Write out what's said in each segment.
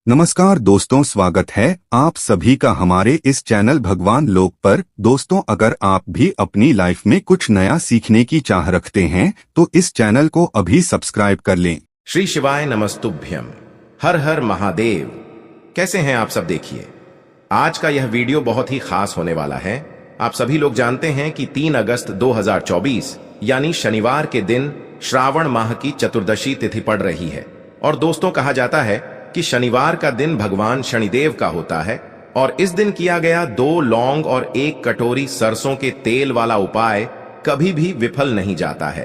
नमस्कार दोस्तों, स्वागत है आप सभी का हमारे इस चैनल भगवान लोक पर। दोस्तों, अगर आप भी अपनी लाइफ में कुछ नया सीखने की चाह रखते हैं तो इस चैनल को अभी सब्सक्राइब कर लें। श्री शिवाय नमस्तुभ्यम। हर हर महादेव। कैसे हैं आप सब? देखिए, आज का यह वीडियो बहुत ही खास होने वाला है। आप सभी लोग जानते हैं कि 3 अगस्त 2024 यानी शनिवार के दिन श्रावण माह की चतुर्दशी तिथि पड़ रही है। और दोस्तों, कहा जाता है कि शनिवार का दिन भगवान शनिदेव का होता है और इस दिन किया गया 2 लौंग और 1 कटोरी सरसों के तेल वाला उपाय कभी भी विफल नहीं जाता है।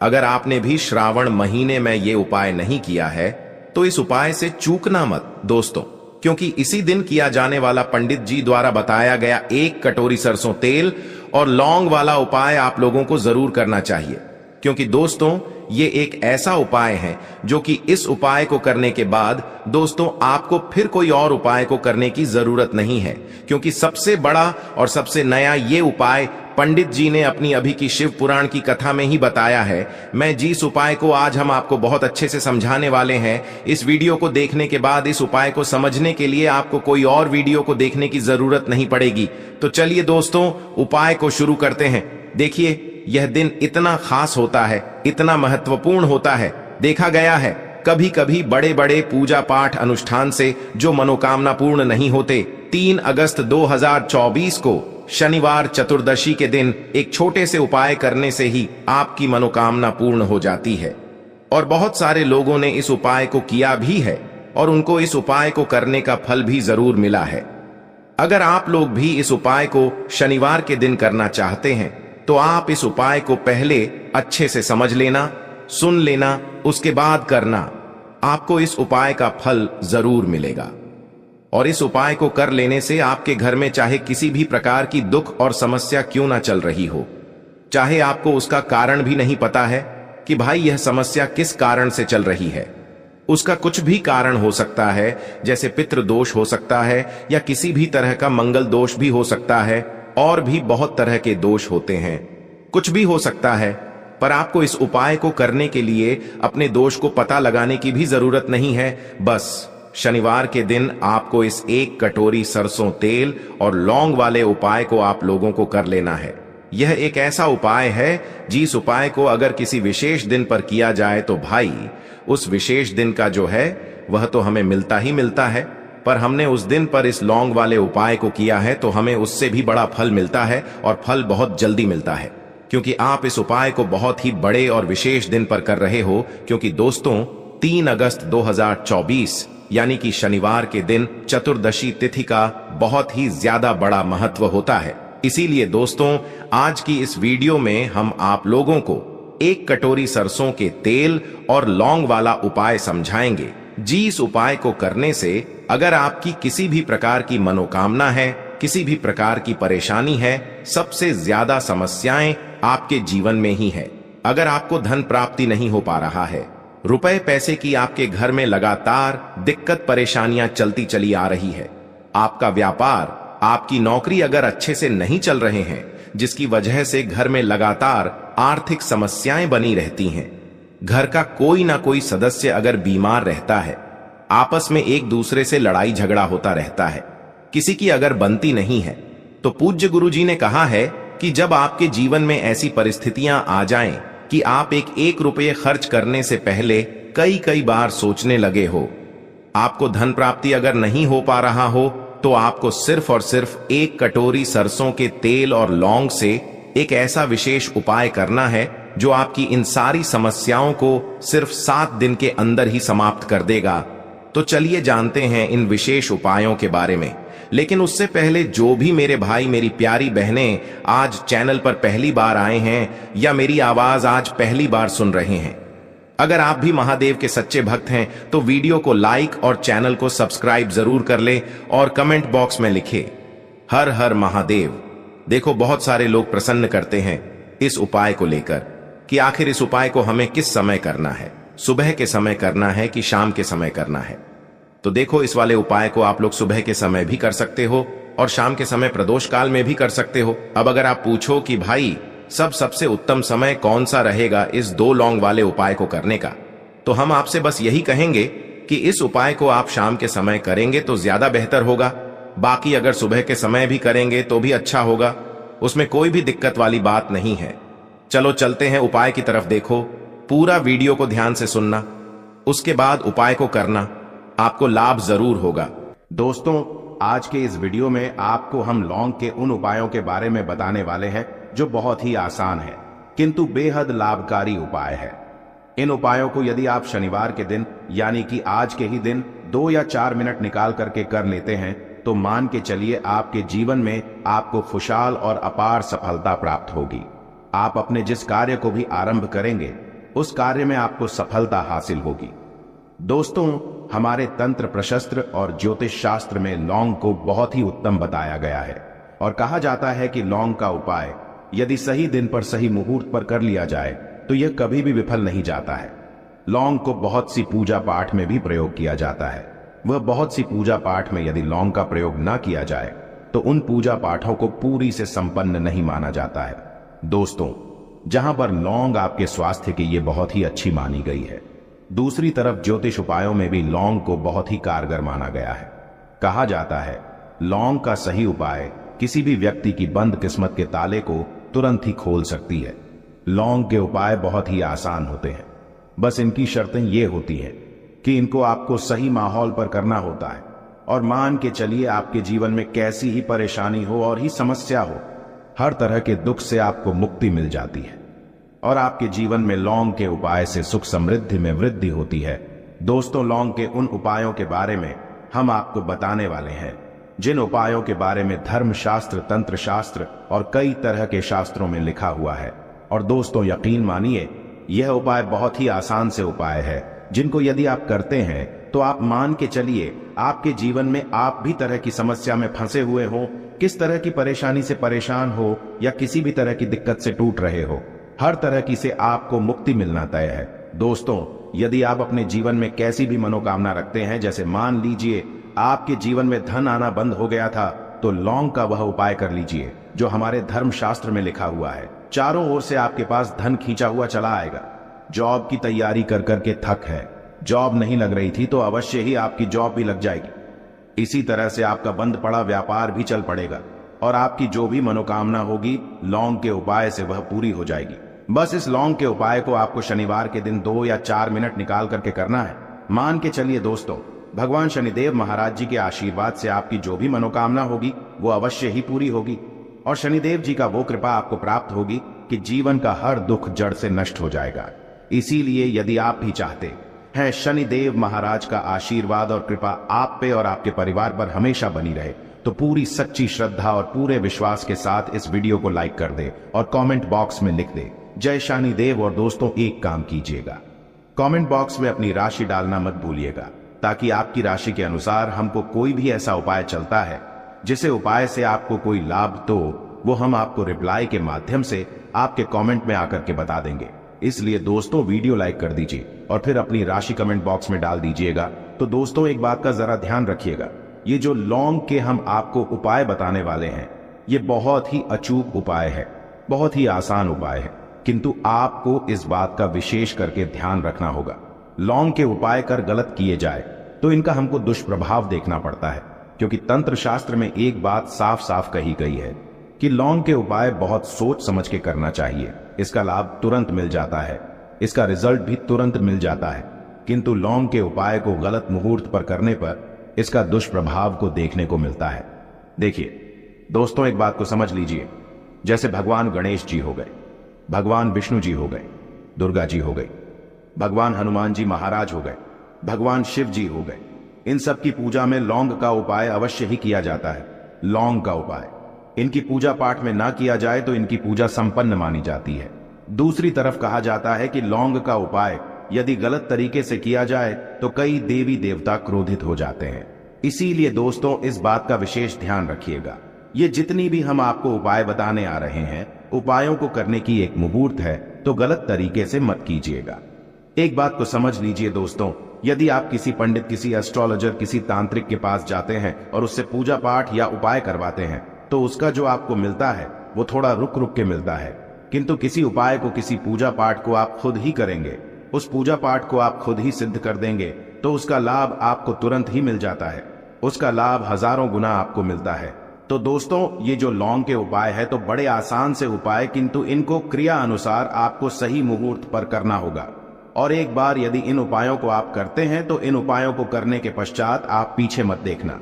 अगर आपने भी श्रावण महीने में ये उपाय नहीं किया है तो इस उपाय से चूकना मत दोस्तों, क्योंकि इसी दिन किया जाने वाला पंडित जी द्वारा बताया गया 1 कटोरी सरसों तेल और लौंग वाला उपाय आप लोगों को जरूर करना चाहिए। क्योंकि दोस्तों, ये एक ऐसा उपाय है जो कि इस उपाय को करने के बाद दोस्तों आपको फिर कोई और उपाय को करने की जरूरत नहीं है, क्योंकि सबसे बड़ा और सबसे नया ये उपाय पंडित जी ने अपनी अभी की शिव पुराण की कथा में ही बताया है। मैं जिस उपाय को आज हम आपको बहुत अच्छे से समझाने वाले हैं, इस वीडियो को देखने के बाद इस उपाय को समझने के लिए आपको कोई और वीडियो को देखने की जरूरत नहीं पड़ेगी। तो चलिए दोस्तों, उपाय को शुरू करते हैं। देखिए, यह दिन इतना खास होता है, इतना महत्वपूर्ण होता है। देखा गया है कभी कभी बड़े बड़े पूजा पाठ अनुष्ठान से जो मनोकामना पूर्ण नहीं होते, 3 अगस्त 2024 को शनिवार चतुर्दशी के दिन एक छोटे से उपाय करने से ही आपकी मनोकामना पूर्ण हो जाती है। और बहुत सारे लोगों ने इस उपाय को किया भी है और उनको इस उपाय को करने का फल भी जरूर मिला है। अगर आप लोग भी इस उपाय को शनिवार के दिन करना चाहते हैं तो आप इस उपाय को पहले अच्छे से समझ लेना, सुन लेना, उसके बाद करना। आपको इस उपाय का फल जरूर मिलेगा। और इस उपाय को कर लेने से आपके घर में चाहे किसी भी प्रकार की दुख और समस्या क्यों ना चल रही हो, चाहे आपको उसका कारण भी नहीं पता है कि भाई यह समस्या किस कारण से चल रही है, उसका कुछ भी कारण हो सकता है, जैसे पितृ दोष हो सकता है या किसी भी तरह का मंगल दोष भी हो सकता है, और भी बहुत तरह के दोष होते हैं, कुछ भी हो सकता है। पर आपको इस उपाय को करने के लिए अपने दोष को पता लगाने की भी जरूरत नहीं है। बस शनिवार के दिन आपको इस 1 कटोरी सरसों तेल और लौंग वाले उपाय को आप लोगों को कर लेना है। यह एक ऐसा उपाय है जिस उपाय को अगर किसी विशेष दिन पर किया जाए तो भाई उस विशेष दिन का जो है वह तो हमें मिलता ही मिलता है, पर हमने उस दिन पर इस लौंग वाले उपाय को किया है तो हमें उससे भी बड़ा फल मिलता है, और फल बहुत जल्दी मिलता है, क्योंकि आप इस उपाय को बहुत ही बड़े और विशेष दिन पर कर रहे हो। क्योंकि दोस्तों, 3 अगस्त 2024 यानी कि शनिवार के दिन चतुर्दशी तिथि का बहुत ही ज्यादा बड़ा महत्व होता है। इसीलिए दोस्तों, आज की इस वीडियो में हम आप लोगों को 1 कटोरी सरसों के तेल और लौंग वाला उपाय समझाएंगे, जिस उपाय को करने से अगर आपकी किसी भी प्रकार की मनोकामना है, किसी भी प्रकार की परेशानी है, सबसे ज्यादा समस्याएं आपके जीवन में ही है। अगर आपको धन प्राप्ति नहीं हो पा रहा है, रुपए पैसे की आपके घर में लगातार दिक्कत परेशानियां चलती चली आ रही है, आपका व्यापार, आपकी नौकरी अगर अच्छे से नहीं चल रहे हैं, जिसकी वजह से घर में लगातार आर्थिक समस्याएं बनी रहती हैं, घर का कोई ना कोई सदस्य अगर बीमार रहता है, आपस में एक दूसरे से लड़ाई झगड़ा होता रहता है, किसी की अगर बनती नहीं है, तो पूज्य गुरुजी ने कहा है कि जब आपके जीवन में ऐसी परिस्थितियां आ जाएं कि आप एक रुपये खर्च करने से पहले कई बार सोचने लगे हो, आपको धन प्राप्ति अगर नहीं हो पा रहा हो, तो आपको सिर्फ और सिर्फ 1 कटोरी सरसों के तेल और लौंग से एक ऐसा विशेष उपाय करना है जो आपकी इन सारी समस्याओं को सिर्फ 7 दिन के अंदर ही समाप्त कर देगा। तो चलिए जानते हैं इन विशेष उपायों के बारे में। लेकिन उससे पहले जो भी मेरे भाई मेरी प्यारी बहनें आज चैनल पर पहली बार आए हैं या मेरी आवाज आज पहली बार सुन रहे हैं, अगर आप भी महादेव के सच्चे भक्त हैं तो वीडियो को लाइक और चैनल को सब्सक्राइब जरूर कर ले और कमेंट बॉक्स में लिखे हर हर महादेव। देखो, बहुत सारे लोग प्रसन्न करते हैं इस उपाय को लेकर कि आखिर इस उपाय को हमें किस समय करना है, सुबह के समय करना है कि शाम के समय करना है। तो देखो, इस वाले उपाय को आप लोग सुबह के समय भी कर सकते हो और शाम के समय प्रदोष काल में भी कर सकते हो। अब अगर आप पूछो कि भाई सबसे उत्तम समय कौन सा रहेगा इस 2 लौंग वाले उपाय को करने का, तो हम आपसे बस यही कहेंगे कि इस उपाय को आप शाम के समय करेंगे तो ज्यादा बेहतर होगा। बाकी अगर सुबह के समय भी करेंगे तो भी अच्छा होगा, उसमें कोई भी दिक्कत वाली बात नहीं है। चलो चलते हैं उपाय की तरफ। देखो, पूरा वीडियो को ध्यान से सुनना, उसके बाद उपाय को करना, आपको लाभ जरूर होगा। दोस्तों, आज के इस वीडियो में आपको हम लौंग के उन उपायों के बारे में बताने वाले हैं जो बहुत ही आसान है किंतु बेहद लाभकारी उपाय है। इन उपायों को यदि आप शनिवार के दिन यानी कि आज के ही दिन 2 या 4 मिनट निकाल करके कर लेते हैं तो मान के चलिए आपके जीवन में आपको खुशहाल और अपार सफलता प्राप्त होगी। आप अपने जिस कार्य को भी आरंभ करेंगे उस कार्य में आपको सफलता हासिल होगी। दोस्तों, हमारे तंत्र प्रशस्त्र और ज्योतिष शास्त्र में लौंग को बहुत ही उत्तम बताया गया है और कहा जाता है कि लौंग का उपाय यदि सही दिन पर सही मुहूर्त पर कर लिया जाए तो यह कभी भी विफल नहीं जाता है। लौंग को बहुत सी पूजा पाठ में भी प्रयोग किया जाता है। वह बहुत सी पूजा पाठ में यदि लौंग का प्रयोग न किया जाए तो उन पूजा पाठों को पूरी से संपन्न नहीं माना जाता है। दोस्तों, जहां पर लौंग आपके स्वास्थ्य के लिए बहुत ही अच्छी मानी गई है, दूसरी तरफ ज्योतिष उपायों में भी लौंग को बहुत ही कारगर माना गया है। कहा जाता है लौंग का सही उपाय किसी भी व्यक्ति की बंद किस्मत के ताले को तुरंत ही खोल सकती है। लौंग के उपाय बहुत ही आसान होते हैं, बस इनकी शर्तें ये होती हैं कि इनको आपको सही माहौल पर करना होता है और मान के चलिए आपके जीवन में कैसी ही परेशानी हो और ही समस्या हो, हर तरह के दुख से आपको मुक्ति मिल जाती है और आपके जीवन में लौंग के उपाय से सुख समृद्धि में वृद्धि होती है। दोस्तों, लौंग के उन उपायों के बारे में हम आपको बताने वाले हैं जिन उपायों के बारे में धर्म शास्त्र, तंत्र शास्त्र और कई तरह के शास्त्रों में लिखा हुआ है। और दोस्तों, यकीन मानिए यह उपाय बहुत ही आसान से उपाय है जिनको यदि आप करते हैं तो आप मान के चलिए आपके जीवन में आप भी तरह की समस्या में फंसे हुए हो, किस तरह की परेशानी से परेशान हो या किसी भी तरह की दिक्कत से टूट रहे हो, हर तरह की से आपको मुक्ति मिलना तय है। दोस्तों, यदि आप अपने जीवन में कैसी भी मनोकामना रखते हैं, जैसे मान लीजिए आपके जीवन में धन आना बंद हो गया था, तो लौंग का वह उपाय कर लीजिए जो हमारे धर्म शास्त्र में लिखा हुआ है। चारों ओर से आपके पास धन खींचा हुआ चला आएगा। जॉब की तैयारी कर करके थक है, जॉब नहीं लग रही थी तो अवश्य ही आपकी जॉब भी लग जाएगी। इसी तरह से आपका बंद पड़ा व्यापार भी चल पड़ेगा और आपकी जो भी मनोकामना होगी लौंग के उपाय से वह पूरी हो जाएगी। बस इस लौंग के उपाय को आपको शनिवार के दिन 2 या 4 मिनट निकाल करके करना है। मान के चलिए दोस्तों, भगवान शनिदेव महाराज जी के आशीर्वाद से आपकी जो भी मनोकामना होगी वो अवश्य ही पूरी होगी और शनिदेव जी का वो कृपा आपको प्राप्त होगी कि जीवन का हर दुख जड़ से नष्ट हो जाएगा। इसीलिए यदि आप भी चाहते हैं शनिदेव महाराज का आशीर्वाद और कृपा आप पे और आपके परिवार पर हमेशा बनी रहे, तो पूरी सच्ची श्रद्धा और पूरे विश्वास के साथ इस वीडियो को लाइक कर दे और कमेंट बॉक्स में लिख दे जय शनिदेव। और दोस्तों, एक काम कीजिएगा, कमेंट बॉक्स में अपनी राशि डालना मत भूलिएगा, ताकि आपकी राशि के अनुसार हमको कोई भी ऐसा उपाय चलता है जिसे उपाय से आपको कोई लाभ, तो वो हम आपको रिप्लाई के माध्यम से आपके कमेंट में आकर के बता देंगे। इसलिए दोस्तों, वीडियो लाइक कर दीजिए और फिर अपनी राशि कमेंट बॉक्स में डाल दीजिएगा। तो दोस्तों, एक बात का जरा ध्यान रखिएगा, ये जो लौंग के हम आपको उपाय बताने वाले हैं ये बहुत ही अचूक उपाय है, बहुत ही आसान उपाय है, किंतु आपको इस बात का विशेष करके ध्यान रखना होगा। लौंग के उपाय कर गलत किए जाए तो इनका हमको दुष्प्रभाव देखना पड़ता है, क्योंकि तंत्र शास्त्र में एक बात साफ साफ कही गई है कि लौंग के उपाय बहुत सोच समझ के करना चाहिए। इसका लाभ तुरंत मिल जाता है, इसका रिजल्ट भी तुरंत मिल जाता है, किंतु लौंग के उपाय को गलत मुहूर्त पर करने पर इसका दुष्प्रभाव को देखने को मिलता है। देखिए दोस्तों, एक बात को समझ लीजिए, जैसे भगवान गणेश जी हो गए, भगवान विष्णु जी हो गए, दुर्गा जी हो गई, भगवान हनुमान जी महाराज हो गए, भगवान शिव जी हो गए, इन सब की पूजा में लौंग का उपाय अवश्य ही किया जाता है। लौंग का उपाय इनकी पूजा पाठ में ना किया जाए तो इनकी पूजा संपन्न मानी जाती है। दूसरी तरफ कहा जाता है कि लौंग का उपाय यदि गलत तरीके से किया जाए तो कई देवी देवता क्रोधित हो जाते हैं। इसीलिए दोस्तों, इस बात का विशेष ध्यान रखिएगा। ये जितनी भी हम आपको उपाय बताने आ रहे हैं, उपायों को करने की एक मुहूर्त है, तो गलत तरीके से मत कीजिएगा। एक बात को समझ लीजिए दोस्तों, यदि आप किसी पंडित, किसी एस्ट्रोलॉजर, किसी तांत्रिक के पास जाते हैं और उससे पूजा पाठ या उपाय करवाते हैं तो उसका जो आपको मिलता है वो थोड़ा रुक रुक के मिलता है, किंतु किसी उपाय को, किसी पूजा पाठ को आप खुद ही करेंगे, उस पूजा पाठ को आप खुद ही सिद्ध कर देंगे तो उसका लाभ आपको तुरंत ही मिल जाता है, उसका लाभ हजारों गुना आपको मिलता है। तो दोस्तों, ये जो लौंग के उपाय है तो बड़े आसान से उपाय, किंतु इनको क्रिया अनुसार आपको सही मुहूर्त पर करना होगा। और एक बार यदि इन उपायों को आप करते हैं तो इन उपायों को करने के पश्चात आप पीछे मत देखना।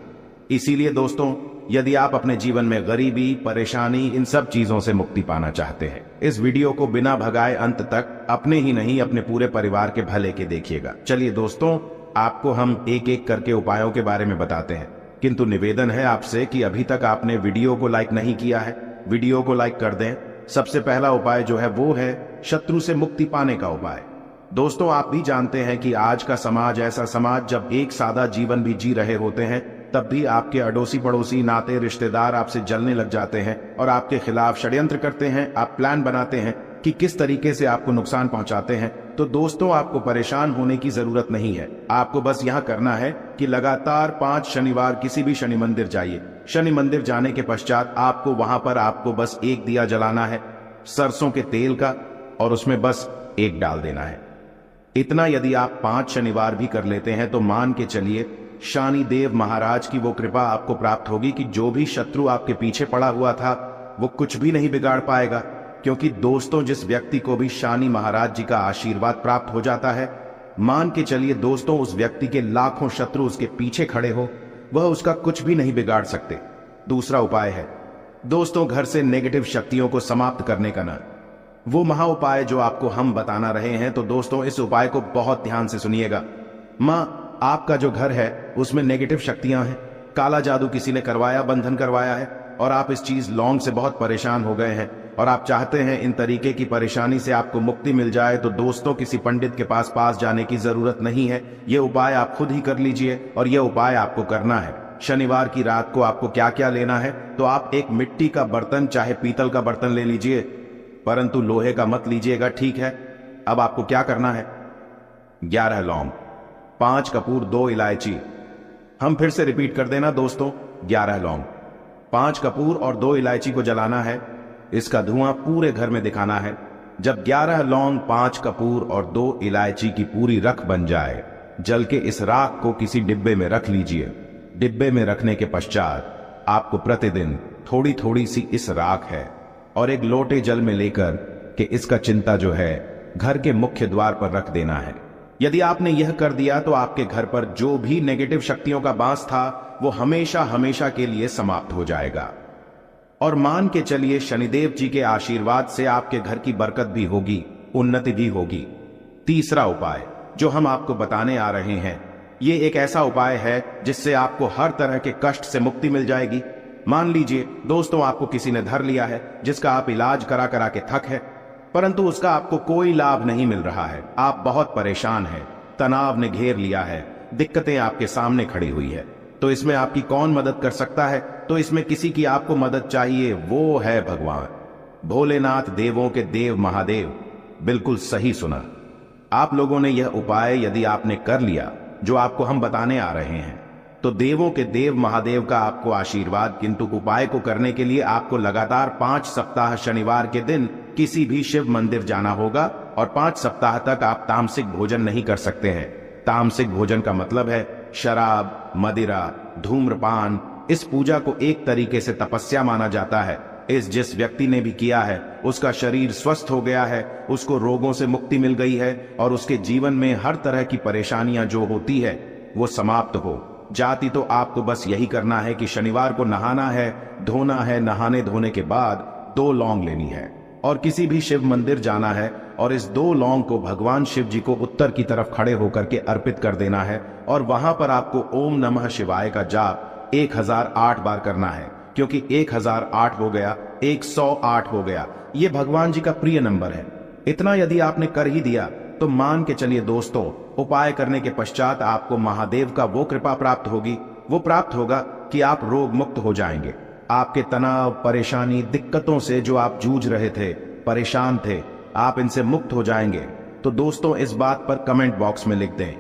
इसीलिए दोस्तों, यदि आप अपने जीवन में गरीबी, परेशानी, इन सब चीजों से मुक्ति पाना चाहते हैं, इस वीडियो को बिना भगाए अंत तक अपने ही नहीं अपने पूरे परिवार के भले के देखिएगा। चलिए दोस्तों, आपको हम एक एक करके उपायों के बारे में बताते हैं, किंतु निवेदन है आपसे कि अभी तक आपने वीडियो को लाइक नहीं किया है, वीडियो को लाइक कर दें। सबसे पहला उपाय जो है वो है शत्रु से मुक्ति पाने का उपाय। दोस्तों, आप भी जानते हैं कि आज का समाज ऐसा समाज, जब एक सादा जीवन भी जी रहे होते हैं तब भी आपके अड़ोसी पड़ोसी, नाते रिश्तेदार आपसे जलने लग जाते हैं और आपके खिलाफ षड्यंत्र करते हैं। आप प्लान बनाते हैं कि किस तरीके से आपको नुकसान पहुंचाते हैं। तो दोस्तों, आपको परेशान होने की जरूरत नहीं है। आपको बस यहां करना है कि लगातार 5 शनिवार किसी भी शनि मंदिर जाइए। शनि मंदिर जाने के पश्चात आपको वहां पर आपको बस एक दिया जलाना है सरसों के तेल का, और उसमें बस एक डाल देना है। इतना यदि आप 5 शनिवार भी कर लेते हैं तो मान के चलिए शनिदेव महाराज की वो कृपा आपको प्राप्त होगी कि जो भी शत्रु आपके पीछे पड़ा हुआ था वो कुछ भी नहीं बिगाड़ पाएगा। क्योंकि दोस्तों, जिस व्यक्ति को भी शनि महाराज जी का आशीर्वाद प्राप्त हो जाता है, मान के चलिए दोस्तों, उस व्यक्ति के लाखों शत्रु उसके पीछे खड़े हो, वह उसका कुछ भी नहीं बिगाड़ सकते। दूसरा उपाय है दोस्तों, घर से नेगेटिव शक्तियों को समाप्त करने का ना वो महा उपाय जो आपको हम बताना रहे हैं। तो दोस्तों, इस उपाय को बहुत ध्यान से सुनिएगा। माँ, आपका जो घर है उसमें नेगेटिव शक्तियां हैं, काला जादू किसी ने करवाया, बंधन करवाया है, और आप इस चीज लौंग से बहुत परेशान हो गए हैं और आप चाहते हैं इन तरीके की परेशानी से आपको मुक्ति मिल जाए। तो दोस्तों, किसी पंडित के पास जाने की जरूरत नहीं है। ये उपाय आप खुद ही कर लीजिए, और ये उपाय आपको करना है। शनिवार की रात को आपको क्या क्या लेना है, तो आप एक मिट्टी का बर्तन, चाहे पीतल का बर्तन ले लीजिए, परंतु लोहे का मत लीजिएगा, ठीक है। अब आपको क्या करना है, 11 लौंग, 5 कपूर, 2 इलायची। हम फिर से रिपीट कर देना दोस्तों, 11 लौंग, 5 कपूर और 2 इलायची को जलाना है। इसका धुआं पूरे घर में दिखाना है। जब 11 लौंग, 5 कपूर और 2 इलायची की पूरी रख बन जाए, जल के इस राख को किसी डिब्बे में रख लीजिए। डिब्बे में रखने के पश्चात आपको प्रतिदिन थोड़ी थोड़ी सी इस राख है और एक लोटे जल में लेकर के इसका चिंता जो है घर के मुख्य द्वार पर रख देना है। यदि आपने यह कर दिया तो आपके घर पर जो भी नेगेटिव शक्तियों का बांस था वो हमेशा हमेशा के लिए समाप्त हो जाएगा। और मान के चलिए शनिदेव जी के आशीर्वाद से आपके घर की बरकत भी होगी, उन्नति भी होगी। तीसरा उपाय जो हम आपको बताने आ रहे हैं, ये एक ऐसा उपाय है जिससे आपको हर तरह के कष्ट से मुक्ति मिल जाएगी। मान लीजिए दोस्तों, आपको किसी ने धर लिया है जिसका आप इलाज करा करा के थक है, परंतु उसका आपको कोई लाभ नहीं मिल रहा है। आप बहुत परेशान हैं, तनाव ने घेर लिया है, दिक्कतें आपके सामने खड़ी हुई है। तो इसमें आपकी कौन मदद कर सकता है? तो इसमें किसी की आपको मदद चाहिए, वो है भगवान भोलेनाथ, देवों के देव महादेव। बिल्कुल सही सुना। आप लोगों ने यह उपाय यदि आपने कर लिया जो आपको हम बताने आ रहे हैं, तो देवों के देव महादेव का आपको आशीर्वाद। किंतु उपाय को करने के लिए आपको लगातार 5 सप्ताह शनिवार के दिन किसी भी शिव मंदिर जाना होगा, और 5 सप्ताह तक आप तामसिक भोजन नहीं कर सकते हैं। तामसिक भोजन का मतलब है शराब, मदिरा, धूम्रपान। इस पूजा को एक तरीके से तपस्या माना जाता है। जिस व्यक्ति ने भी किया है उसका शरीर स्वस्थ हो गया है, उसको रोगों से मुक्ति मिल गई है, और उसके जीवन में हर तरह की परेशानियां जो होती है वो समाप्त हो जाती। तो आपको बस यही करना है कि शनिवार को नहाना है, धोना है, नहाने धोने के बाद 2 लौंग लेनी है और किसी भी शिव मंदिर जाना है, और इस 2 लौंग को भगवान शिव जी को उत्तर की तरफ खड़े होकर के अर्पित कर देना है। और वहां पर आपको ओम नमः शिवाय का जाप 1008 बार करना है, क्योंकि 1008 हो गया, 108 हो गया, ये भगवान जी का प्रिय नंबर है। इतना यदि आपने कर ही दिया तो मान के चलिए दोस्तों, उपाय करने के पश्चात आपको महादेव का वो कृपा प्राप्त होगी, वो प्राप्त होगा कि आप रोग मुक्त हो जाएंगे। आपके तनाव, परेशानी, दिक्कतों से जो आप जूझ रहे थे, परेशान थे, आप इनसे मुक्त हो जाएंगे। तो दोस्तों, इस बात पर कमेंट बॉक्स में लिख दें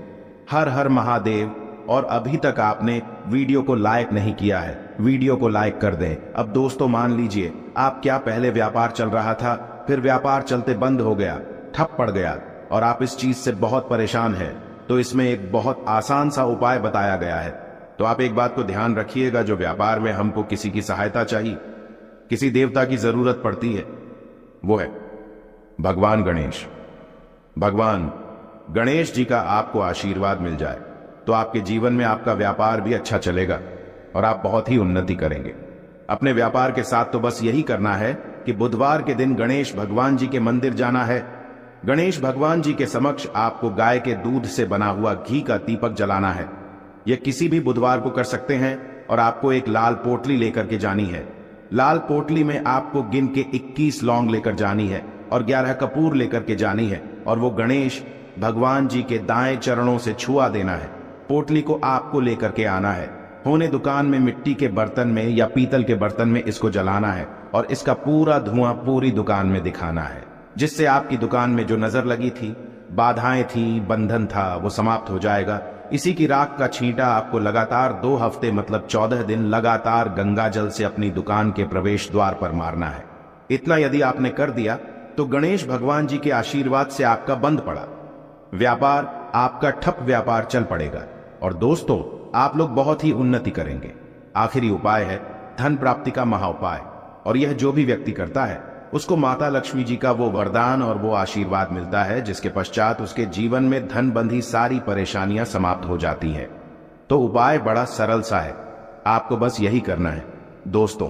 हर हर महादेव। और अभी तक आपने वीडियो को लाइक नहीं किया है, वीडियो को लाइक कर दें। अब दोस्तों मान लीजिए आप क्या पहले व्यापार चल रहा था, फिर व्यापार चलते बंद हो गया, ठप पड़ गया, और आप इस चीज से बहुत परेशान हैं। तो इसमें एक बहुत आसान सा उपाय बताया गया है। तो आप एक बात को ध्यान रखिएगा, जो व्यापार में हमको किसी की सहायता चाहिए, किसी देवता की जरूरत पड़ती है, वो है भगवान गणेश। भगवान गणेश जी का आपको आशीर्वाद मिल जाए तो आपके जीवन में आपका व्यापार भी अच्छा चलेगा और आप बहुत ही उन्नति करेंगे। अपने व्यापार के साथ तो बस यही करना है कि बुधवार के दिन गणेश भगवान जी के मंदिर जाना है। गणेश भगवान जी के समक्ष आपको गाय के दूध से बना हुआ घी का दीपक जलाना है। यह किसी भी बुधवार को कर सकते हैं और आपको एक लाल पोटली लेकर के जानी है। लाल पोटली में आपको गिन के 21 लौंग लेकर जानी है और 11 कपूर लेकर के जानी है और वो गणेश भगवान जी के दाएं चरणों से छुआ देना है। पोटली को आपको लेकर के आना है। होने दुकान में मिट्टी के बर्तन में या पीतल के बर्तन में इसको जलाना है और इसका पूरा धुआं पूरी दुकान में दिखाना है, जिससे आपकी दुकान में जो नजर लगी थी, बाधाएं थी, बंधन था, वो समाप्त हो जाएगा। इसी की राख का छींटा आपको लगातार 2 हफ्ते मतलब 14 दिन लगातार गंगा जल से अपनी दुकान के प्रवेश द्वार पर मारना है। इतना यदि आपने कर दिया तो गणेश भगवान जी के आशीर्वाद से आपका बंद पड़ा व्यापार, आपका ठप व्यापार चल पड़ेगा और दोस्तों आप लोग बहुत ही उन्नति करेंगे। आखिरी उपाय है धन प्राप्ति का महाउपाय, और यह जो भी व्यक्ति करता है उसको माता लक्ष्मी जी का वो वरदान और वो आशीर्वाद मिलता है, जिसके पश्चात उसके जीवन में धन बंधी सारी परेशानियां समाप्त हो जाती हैं। तो उपाय बड़ा सरल सा है, आपको बस यही करना है। दोस्तों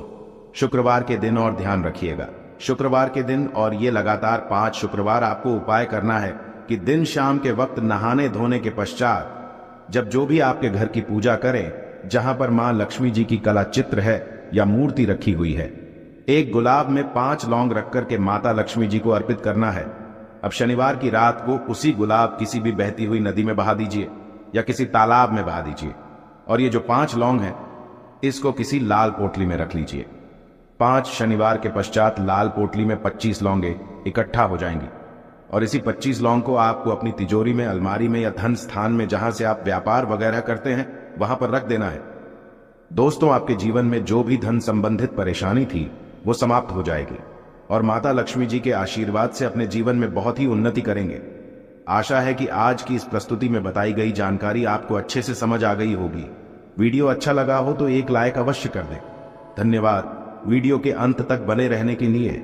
शुक्रवार के दिन और ध्यान रखिएगा, शुक्रवार के दिन और ये लगातार 5 शुक्रवार आपको उपाय करना है कि दिन शाम के वक्त नहाने धोने के पश्चात जब जो भी आपके घर की पूजा करें, जहां पर मां लक्ष्मी जी की कला चित्र है या मूर्ति रखी हुई है, एक गुलाब में 5 लौंग रख करके माता लक्ष्मी जी को अर्पित करना है। अब शनिवार की रात को उसी गुलाब किसी भी बहती हुई नदी में बहा दीजिए या किसी तालाब में बहा दीजिए और ये जो 5 लौंग है इसको किसी लाल पोटली में रख लीजिए। 5 शनिवार के पश्चात लाल पोटली में 25 लौंगे इकट्ठा हो जाएंगी और इसी 25 लौंग को आपको अपनी तिजोरी में, अलमारी में या धन स्थान में जहां से आप व्यापार वगैरह करते हैं वहां पर रख देना है। दोस्तों आपके जीवन में जो भी धन संबंधित परेशानी थी वो समाप्त हो जाएगी और माता लक्ष्मी जी के आशीर्वाद से अपने जीवन में बहुत ही उन्नति करेंगे। आशा है कि आज की इस प्रस्तुति में बताई गई जानकारी आपको अच्छे से समझ आ गई होगी। वीडियो अच्छा लगा हो तो एक लाइक अवश्य कर दें। धन्यवाद वीडियो के अंत तक बने रहने के लिए।